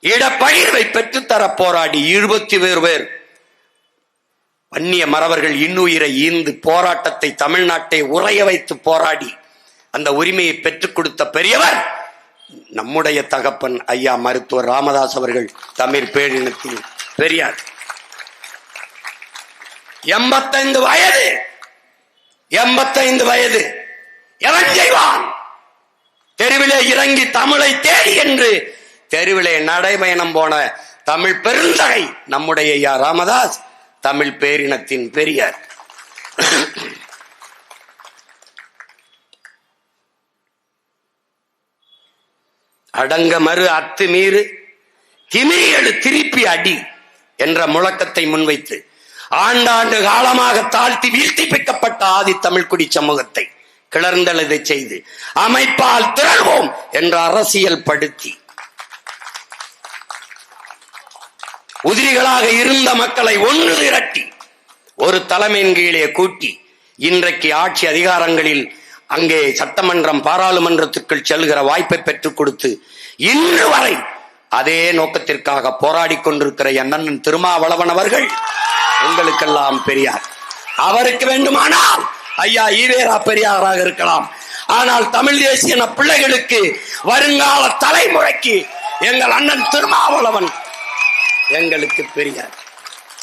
இடப்பகிர்வை பெற்றுத்தர போராடி 21 பேர் வன்னிய மறவர்கள் இன்னுயிரை ஈந்து போராட்டத்தை தமிழ்நாட்டை உறைய வைத்து போராடி அந்த உரிமையை பெற்றுக் கொடுத்த பெரியவர் நம்முடைய தகப்பன் ஐயா மருத்துவர் ராமதாஸ் அவர்கள். தமிழ் பேரினத்தில் பெரியார். 85 வயது. 85 வயது. எவன் செய்வான்? தெருவிலே இறங்கி தமிழை தேடி என்று தெருவிலே நடைபயணம் போன தமிழ் பெருந்தகை நம்முடைய ஐயா ராமதாஸ், தமிழ் பேரினத்தின் பெரியார். அடங்க மறு அத்துமீறு திமிரியடு திருப்பி அடி என்ற முழக்கத்தை முன்வைத்து ஆண்டாண்டு காலமாக தாழ்த்தி வீழ்த்தி பிக்கப்பட்ட ஆதி தமிழ்குடி சமூகத்தை கிளர்ந்தெழுதை செய்து அமைப்பால் திரள்வோம் என்ற அரசியல் படுத்தி உதிரிகளாக இருந்த மக்களை ஒன்று திரட்டி ஒரு தலைமையின் கீழே கூட்டி இன்றைக்கு ஆட்சி அதிகாரங்களில் அங்கே சட்டமன்றம் பாராளுமன்றத்துக்குள் செல்கிற வாய்ப்பை பெற்றுக் கொடுத்து இன்று வரை அதே நோக்கத்திற்காக போராடி கொண்டிருக்கிற அண்ணன் திருமாவளவன் அவர்கள் உங்களுக்கெல்லாம் பெரியார். அவருக்கு வேண்டுமானால் ஐயா ஈவேரா பெரியாராக இருக்கலாம். ஆனால் தமிழ் தேசிய பிள்ளைகளுக்கு வருங்கால தலைமுறைக்கு எங்கள் அண்ணன் திருமாவளவன் எங்களுக்கு பெரியார்.